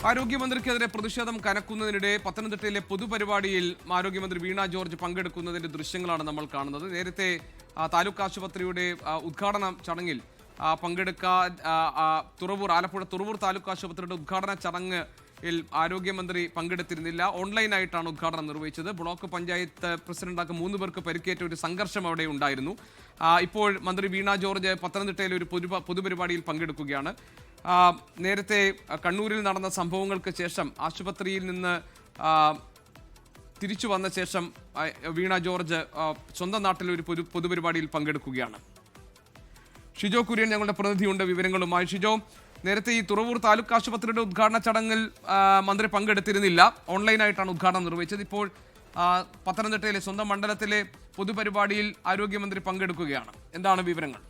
ആരോഗ്യമന്ത്രിക്കെതിരെ പ്രതിഷേധം കനക്കുന്നതിനിടെ പത്തനംതിട്ടയിലെ പൊതുപരിപാടിയിൽ ആരോഗ്യമന്ത്രി വീണ ജോർജ് പങ്കെടുക്കുന്നതിന്റെ ദൃശ്യങ്ങളാണ് നമ്മൾ കാണുന്നത്. നേരത്തെ താലൂക്ക് ആശുപത്രിയുടെ ഉദ്ഘാടന ചടങ്ങിൽ പങ്കെടുക്കാൻ ആലപ്പുഴ തുറവൂർ താലൂക്ക് ആശുപത്രിയുടെ ഉദ്ഘാടന ചടങ്ങിൽ ആരോഗ്യമന്ത്രി പങ്കെടുത്തിരുന്നില്ല. ഓൺലൈനായിട്ടാണ് ഉദ്ഘാടനം നിർവഹിച്ചത്. ബ്ലോക്ക് പഞ്ചായത്ത് പ്രസിഡന്റാക്കി 3 പേർക്ക് പരിക്കേറ്റ ഒരു സംഘർഷം അവിടെ ഉണ്ടായിരുന്നു. ഇപ്പോൾ മന്ത്രി വീണ ജോർജ് പത്തനംതിട്ടയിലെ ഒരു പൊതുപരിപാടിയിൽ പങ്കെടുക്കുകയാണ്. നേരത്തെ കണ്ണൂരിൽ നടന്ന സംഭവങ്ങൾക്ക് ശേഷം ആശുപത്രിയിൽ നിന്ന് തിരിച്ചു വന്ന ശേഷം വീണ ജോർജ് സ്വന്തം നാട്ടിലെ ഒരു പൊതുപരിപാടിയിൽ പങ്കെടുക്കുകയാണ്. ഷിജോ കുര്യൻ ഞങ്ങളുടെ പ്രതിനിധിയുണ്ട് വിവരങ്ങളുമായി. ഷിജോ, നേരത്തെ ഈ തുറവൂർ താലൂക്ക് ആശുപത്രിയുടെ ഉദ്ഘാടന ചടങ്ങിൽ മന്ത്രി പങ്കെടുത്തിരുന്നില്ല. ഓൺലൈനായിട്ടാണ് ഉദ്ഘാടനം നിർവഹിച്ചത്. ഇപ്പോൾ പത്തനംതിട്ടയിലെ സ്വന്തം മണ്ഡലത്തിലെ പൊതുപരിപാടിയിൽ ആരോഗ്യമന്ത്രി പങ്കെടുക്കുകയാണ്. എന്താണ് വിവരങ്ങൾ?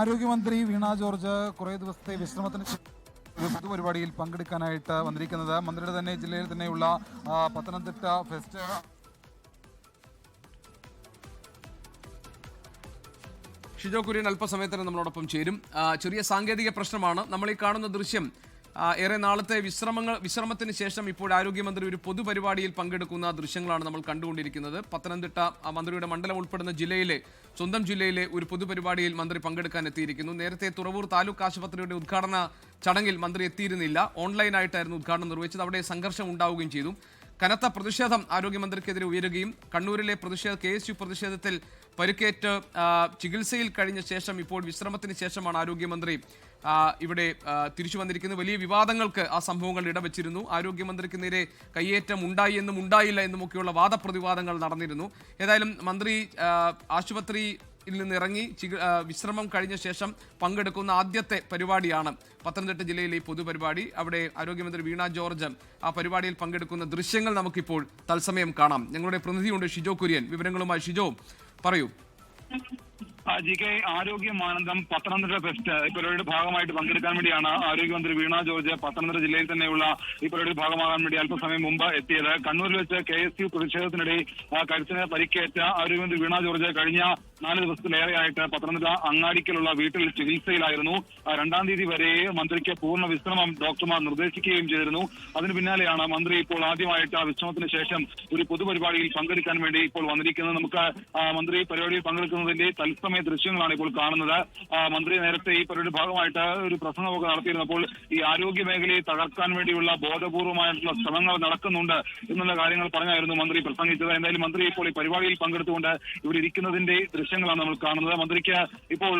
ആരോഗ്യമന്ത്രി വീണ ജോർജ് കുറേ ദിവസത്തെ വിശ്രമത്തിന് പൊതുപരിപാടിയിൽ പങ്കെടുക്കാനായിട്ട് വന്നിരിക്കുന്നത്. മന്ത്രിയുടെ തന്നെ ജില്ലയിൽ തന്നെയുള്ള പത്തനംതിട്ട ഫെസ്റ്റ് ഷിജോ കുര്യൻ അല്പസമയത്തിന് നമ്മളോടൊപ്പം ചേരും. ചെറിയ സാങ്കേതിക പ്രശ്നമാണ്. നമ്മൾ ഈ കാണുന്ന ദൃശ്യം ഏറെ നാളത്തെ വിശ്രമത്തിന് ശേഷം ഇപ്പോൾ ആരോഗ്യമന്ത്രി ഒരു പൊതുപരിപാടിയിൽ പങ്കെടുക്കുന്ന ദൃശ്യങ്ങളാണ് നമ്മൾ കണ്ടുകൊണ്ടിരിക്കുന്നത്. പത്തനംതിട്ട മന്ത്രിയുടെ മണ്ഡലം ഉൾപ്പെടുന്ന സ്വന്തം ജില്ലയിലെ ഒരു പൊതുപരിപാടിയിൽ മന്ത്രി പങ്കെടുക്കാൻ എത്തിയിരിക്കുന്നു. നേരത്തെ തുറവൂർ താലൂക്ക് ആശുപത്രിയുടെ ഉദ്ഘാടന ചടങ്ങിൽ മന്ത്രി എത്തിയിരുന്നില്ല. ഓൺലൈനായിട്ടായിരുന്നു ഉദ്ഘാടനം നിർവഹിച്ചത്. അവിടെ സംഘർഷം ഉണ്ടാവുകയും ചെയ്തു. കനത്ത പ്രതിഷേധം ആരോഗ്യമന്ത്രിക്കെതിരെ ഉയരുകയും കണ്ണൂരിലെ KSU പ്രതിഷേധത്തിൽ പരിക്കേറ്റ് ചികിത്സയിൽ കഴിഞ്ഞ ശേഷം ഇപ്പോൾ വിശ്രമത്തിന് ശേഷമാണ് ആരോഗ്യമന്ത്രി ഇവിടെ തിരിച്ചു വന്നിരിക്കുന്നത്. വലിയ വിവാദങ്ങൾക്ക് ആ സംഭവങ്ങൾ ഇടവച്ചിരുന്നു. ആരോഗ്യമന്ത്രിക്ക് നേരെ കയ്യേറ്റം ഉണ്ടായി എന്നും ഉണ്ടായില്ല എന്നുമൊക്കെയുള്ള വാദപ്രതിവാദങ്ങൾ നടന്നിരുന്നു. ഏതായാലും മന്ത്രി ആശുപത്രിയിൽ നിന്നിറങ്ങി വിശ്രമം കഴിഞ്ഞ ശേഷം പങ്കെടുക്കുന്ന ആദ്യത്തെ പരിപാടിയാണ് പത്തനംതിട്ട ജില്ലയിലെ ഈ പൊതുപരിപാടി. അവിടെ ആരോഗ്യമന്ത്രി വീണ ജോർജ് ആ പരിപാടിയിൽ പങ്കെടുക്കുന്ന ദൃശ്യങ്ങൾ നമുക്കിപ്പോൾ തത്സമയം കാണാം. ഞങ്ങളുടെ പ്രതിനിധിയുണ്ട് ഷിജോ കുര്യൻ. വിവരങ്ങളുമായി ഷിജോ, പറയൂ. ആരോഗ്യമാനന്ദം പത്തനംതിട്ട ഫെസ്റ്റ് ഈ പരിപാടിയുടെ ഭാഗമായിട്ട് പങ്കെടുക്കാൻ വേണ്ടിയാണ് ആരോഗ്യമന്ത്രി വീണ ജോർജ് പത്തനംതിട്ട ജില്ലയിൽ തന്നെയുള്ള ഈ പരിപാടിയുടെ ഭാഗമാകാൻ വേണ്ടി അല്പസമയം മുമ്പ് എത്തിയത്. കണ്ണൂരിൽ വെച്ച് KSU പ്രതിഷേധത്തിനിടെ കഴുത്തിന് പരിക്കേറ്റ ആരോഗ്യമന്ത്രി വീണ ജോർജ് കഴിഞ്ഞ 4 ദിവസത്തിലേറെയായിട്ട് പത്തനംതിട്ട അങ്ങാടിക്കലുള്ള വീട്ടിൽ ചികിത്സയിലായിരുന്നു. 2-ാം തീയതി വരെ മന്ത്രിക്ക് പൂർണ്ണ വിശ്രമം ഡോക്ടർമാർ നിർദ്ദേശിക്കുകയും ചെയ്തിരുന്നു. അതിന് പിന്നാലെയാണ് മന്ത്രി ഇപ്പോൾ ആദ്യമായിട്ട് വിശ്രമത്തിന് ശേഷം ഒരു പൊതുപരിപാടിയിൽ പങ്കെടുക്കാൻ വേണ്ടി ഇപ്പോൾ വന്നിരിക്കുന്നത്. നമുക്ക് മന്ത്രി പരിപാടിയിൽ പങ്കെടുക്കുന്നതിന്റെ തത്സമയ ദൃശ്യങ്ങളാണ് ഇപ്പോൾ കാണുന്നത്. മന്ത്രി നേരത്തെ ഈ പരിപാടിയുടെ ഭാഗമായിട്ട് ഒരു പ്രസംഗമൊക്കെ നടത്തിയിരുന്നപ്പോൾ ഈ ആരോഗ്യ മേഖലയെ തകർക്കാൻ വേണ്ടിയുള്ള ബോധപൂർവമായിട്ടുള്ള ശ്രമങ്ങൾ നടക്കുന്നുണ്ട് എന്നുള്ള കാര്യങ്ങൾ പറഞ്ഞായിരുന്നു മന്ത്രി പ്രസംഗിച്ചത്. എന്തായാലും മന്ത്രി ഇപ്പോൾ ഈ പരിപാടിയിൽ പങ്കെടുത്തുകൊണ്ട് ഇവിടെ ഇരിക്കുന്നതിന്റെ ദൃശ്യങ്ങളാണ് നമ്മൾ കാണുന്നത്. മന്ത്രിക്ക് ഇപ്പോൾ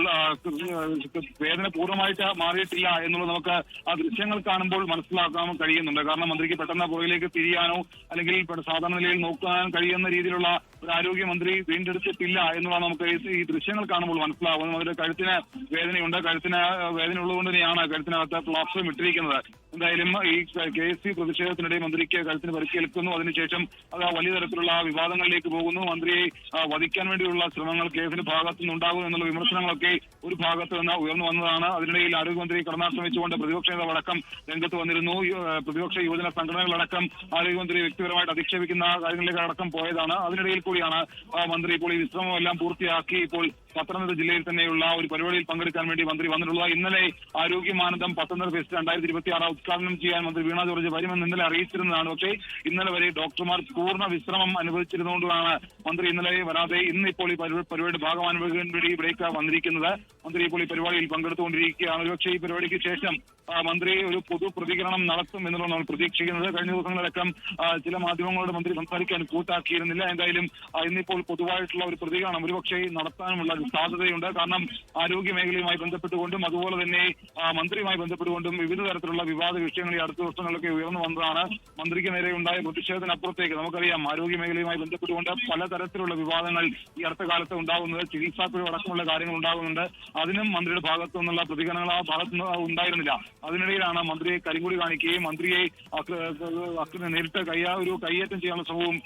വേദന പൂർണ്ണമായിട്ട് മാറിയിട്ടില്ല എന്നുള്ളത് നമുക്ക് ആ ദൃശ്യങ്ങൾ കാണുമ്പോൾ മനസ്സിലാക്കാൻ കഴിയുന്നുണ്ട്. കാരണം മന്ത്രിക്ക് പെട്ടെന്ന് പുറകിലേക്ക് തിരിയാനോ അല്ലെങ്കിൽ സാധാരണ നിലയിൽ നോക്കാൻ കഴിയുന്ന രീതിയിലുള്ള ഒരു ആരോഗ്യമന്ത്രി വീണ്ടെടുത്തിട്ടില്ല എന്നുള്ളതാണ് നമുക്ക് ഈ ദൃശ്യങ്ങൾ കാണുമ്പോൾ മനസ്സിലാവുന്നത്. അവരുടെ കഴുത്തിന് വേദനയുണ്ട്. കഴുത്തിന് വേദന ഉള്ളതുകൊണ്ട് തന്നെയാണ് കഴുത്തിനകത്ത് പ്ലാസ്റ്ററും ഇട്ടിരിക്കുന്നത്. എന്തായാലും ഈ KSU പ്രതിഷേധത്തിനിടെ മന്ത്രിക്ക് കഴുത്തിന് പരിക്കേൽക്കുന്നു. അതിനുശേഷം അത് വലിയ തരത്തിലുള്ള വിവാദങ്ങളിലേക്ക് പോകുന്നു. മന്ത്രിയെ വധിക്കാൻ വേണ്ടിയുള്ള ശ്രമങ്ങൾ കേസിന്റെ ഭാഗത്തു നിന്നുണ്ടാകും എന്നുള്ള വിമർശനങ്ങളൊക്കെ ഒരു ഭാഗത്ത് നിന്ന് ഉയർന്നു വന്നതാണ്. അതിനിടയിൽ ആരോഗ്യമന്ത്രി കടന്നാക്രമിച്ചുകൊണ്ട് പ്രതിപക്ഷ നേതാവടക്കം രംഗത്ത് വന്നിരുന്നു. പ്രതിപക്ഷ യുവജന സംഘടനകളടക്കം ആരോഗ്യമന്ത്രി വ്യക്തിപരമായിട്ട് അധിക്ഷേപിക്കുന്ന കാര്യങ്ങളിലേക്ക് അടക്കം പോയതാണ്. അതിനിടയിൽ കൂടിയാണ് മന്ത്രി ഇപ്പോൾ ഈ വിശ്രമം എല്ലാം പൂർത്തിയാക്കി ഇപ്പോൾ പത്തനംതിട്ട ജില്ലയിൽ തന്നെയുള്ള ഒരു പരിപാടിയിൽ പങ്കെടുക്കാൻ വേണ്ടി മന്ത്രി വന്നിട്ടുള്ളത്. ഇന്നലെ ആരോഗ്യമാനന്ദം പത്തനംതിട്ട ഫെസ്റ്റ് 2026 ഉദ്ഘാടനം ചെയ്യാൻ മന്ത്രി വീണ ജോർജ് വരുമെന്ന് ഇന്നലെ അറിയിച്ചിരുന്നതാണ്. പക്ഷേ ഇന്നലെ വരെ ഡോക്ടർമാർ പൂർണ്ണ വിശ്രമം അനുവദിച്ചിരുന്നുകൊണ്ടാണ് മന്ത്രി ഇന്നലെ വരാതെ ഇന്നിപ്പോൾ ഈ പരിപാടിയുടെ ഭാഗമാകാൻ വേണ്ടി ഇവിടേക്ക് വന്നിരിക്കുന്നത്. മന്ത്രി ഇപ്പോൾ ഈ പരിപാടിയിൽ പങ്കെടുത്തുകൊണ്ടിരിക്കുകയാണ്. ഒരുപക്ഷെ ഈ പരിപാടിക്ക് ശേഷം മന്ത്രി ഒരു പൊതു പ്രതികരണം നടത്തും എന്നുള്ളത് നമ്മൾ പ്രതീക്ഷിക്കുന്നത്. കഴിഞ്ഞ ദിവസങ്ങളിലടക്കം ചില മാധ്യമങ്ങളോട് മന്ത്രി സംസാരിക്കാൻ കൂട്ടാക്കിയിരുന്നില്ല. എന്തായാലും ഇന്നിപ്പോൾ പൊതുവായിട്ടുള്ള ഒരു പ്രതികരണം ഒരുപക്ഷെ നടത്താനുമുള്ള സാധ്യതയുണ്ട്. കാരണം ആരോഗ്യ മേഖലയുമായി ബന്ധപ്പെട്ടുകൊണ്ടും അതുപോലെ തന്നെ മന്ത്രിയുമായി ബന്ധപ്പെട്ടുകൊണ്ടും വിവിധ തരത്തിലുള്ള വിവാദ വിഷയങ്ങൾ ഈ അടുത്ത ദിവസങ്ങളിലൊക്കെ ഉയർന്നു വന്നതാണ്. മന്ത്രിക്ക് നേരെ ഉണ്ടായ പ്രതിഷേധത്തിനപ്പുറത്തേക്ക് നമുക്കറിയാം ആരോഗ്യ മേഖലയുമായി ബന്ധപ്പെട്ടുകൊണ്ട് പലതരത്തിലുള്ള വിവാദങ്ങൾ ഈ അടുത്ത കാലത്ത് ഉണ്ടാകുന്നത്. ചികിത്സാക്കുഴി അടക്കമുള്ള കാര്യങ്ങൾ ഉണ്ടാകുന്നുണ്ട്. അതിനും മന്ത്രിയുടെ ഭാഗത്തു നിന്നുള്ള പ്രതികരണങ്ങൾ ആ ഭാഗത്തുനിന്ന് ഉണ്ടായിരുന്നില്ല. അതിനിടയിലാണ് മന്ത്രിയെ കരിങ്കൊടി കാണിക്കുകയും മന്ത്രിയെ നേരിട്ട് കയ്യേറ്റം ചെയ്യാനുള്ള ശ്രമവും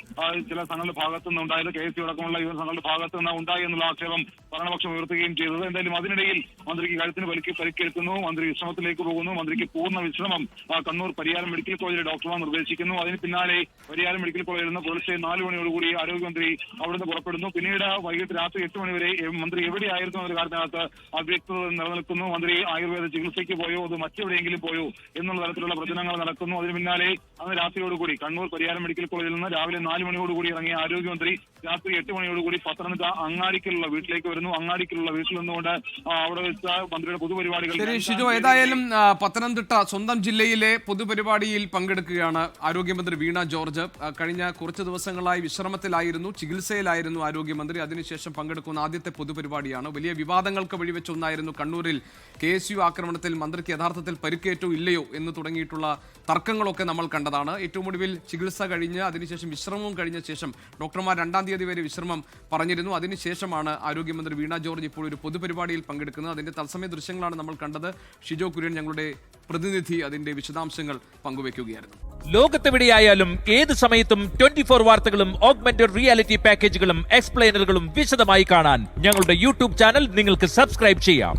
ചില സംഘങ്ങളുടെ ഭാഗത്തു നിന്ന് ഉണ്ടായത്. KSU അടക്കമുള്ള യുവ സംഘങ്ങളുടെ ഭാഗത്തു നിന്ന് ഉണ്ടായി എന്നുള്ള ആക്ഷേപം ഭരണപക്ഷം ഉയർത്തുകയും ചെയ്തത്. എന്തായാലും അതിനിടയിൽ മന്ത്രിക്ക് കഴുത്തിന് പരിക്കേൽക്കുന്നു. മന്ത്രി വിശ്രമത്തിലേക്ക് പോകുന്നു. മന്ത്രിക്ക് പൂർണ്ണ വിശ്രമം കണ്ണൂർ പരിയാരം മെഡിക്കൽ കോളേജിലെ ഡോക്ടർമാർ നിർദ്ദേശിക്കുന്നു. അതിന് പിന്നാലെ പരിയാരം മെഡിക്കൽ കോളേജിൽ നിന്ന് പുലർച്ചെ 4 മണിയോടുകൂടി ആരോഗ്യമന്ത്രി അവിടുന്ന് പുറപ്പെടുന്നു. പിന്നീട് വൈകിട്ട് രാത്രി 8 മണിവരെ മന്ത്രി എവിടെയായിരുന്നു എന്ന കാര്യത്തിനകത്ത് അവ്യക്തത നിലനിൽക്കുന്നു. മന്ത്രി ആയുർവേദ ചികിത്സയ്ക്ക് പോയോ അത് മറ്റെവിടെയെങ്കിലും പോയോ എന്നുള്ള തരത്തിലുള്ള പ്രചരണങ്ങൾ നടക്കുന്നു. അതിന് പിന്നാലെ അന്ന് രാത്രിയോടുകൂടി കണ്ണൂർ പരിയാരം മെഡിക്കൽ കോളേജിൽ നിന്ന് രാവിലെ 4 മണിയോടുകൂടി ഇറങ്ങിയ ആരോഗ്യമന്ത്രി രാത്രി 8 മണിയോടുകൂടി പത്തനംതിട്ട അങ്ങാടിക്കുള്ള വീട്ടിലേക്ക് വരുന്നു. അങ്ങാടിക്കുള്ള വീട്ടിൽ നിന്നുകൊണ്ട് അവിടെ വെച്ച മന്ത്രിയുടെ പൊതുപരിപാടികൾ. ശരി ഷിജോ, ഏതായാലും പത്തനംതിട്ട സ്വന്തം ജില്ലയിലെ പൊതുപരിപാടിയിൽ പങ്കെടുക്കുകയാണ് ആരോഗ്യമന്ത്രി വീണ ജോർജ്. കഴിഞ്ഞ കുറച്ച് ദിവസങ്ങളായി വിശ്രമത്തിലായിരുന്നു, ചികിത്സയിലായിരുന്നു ആരോഗ്യമന്ത്രി. അതിനുശേഷം പങ്കെടുക്കുന്ന ആദ്യത്തെ പൊതുപരിപാടിയാണ്. വലിയ വിവാദങ്ങൾക്ക് വഴിവെച്ച ഒന്നായിരുന്നു കണ്ണൂരിൽ KSU ആക്രമണത്തിൽ മന്ത്രിക്ക് യഥാർത്ഥത്തിൽ പരിക്കേറ്റോ ഇല്ലയോ എന്ന് തുടങ്ങിയിട്ടുള്ള തർക്കങ്ങളൊക്കെ നമ്മൾ കണ്ടതാണ്. ഏറ്റവും ഒടുവിൽ ചികിത്സ കഴിഞ്ഞ് അതിനുശേഷം വിശ്രമവും കഴിഞ്ഞ ശേഷം ഡോക്ടർമാർ 2-ാം തീയതി വരെ വിശ്രമം പറഞ്ഞിരുന്നു. അതിനുശേഷമാണ് ആരോഗ്യമന്ത്രി വീണ ജോർജ് ഇപ്പോൾ ഒരു പൊതുപരിപാടിയിൽ പങ്കെടുക്കുന്നത്. അതിന്റെ തത്സമയ ദൃശ്യങ്ങളാണ് നമ്മൾ കണ്ടത്. ഷിജോ കുര്യൻ, ഞങ്ങളുടെ പ്രതിനിധി, അതിന്റെ വിശദാംശങ്ങൾ പങ്കുവയ്ക്കുകയായിരുന്നു. ലോകത്തെവിടെയായാലും ഏത് സമയത്തും 24 വാർത്തകളും ഓഗ്മെന്റഡ് റിയാലിറ്റി പാക്കേജുകളും എക്സ്പ്ലെയിനറുകളും വിശദമായി കാണാൻ ഞങ്ങളുടെ YouTube ചാനൽ നിങ്ങൾക്ക് സബ്സ്ക്രൈബ് ചെയ്യാം.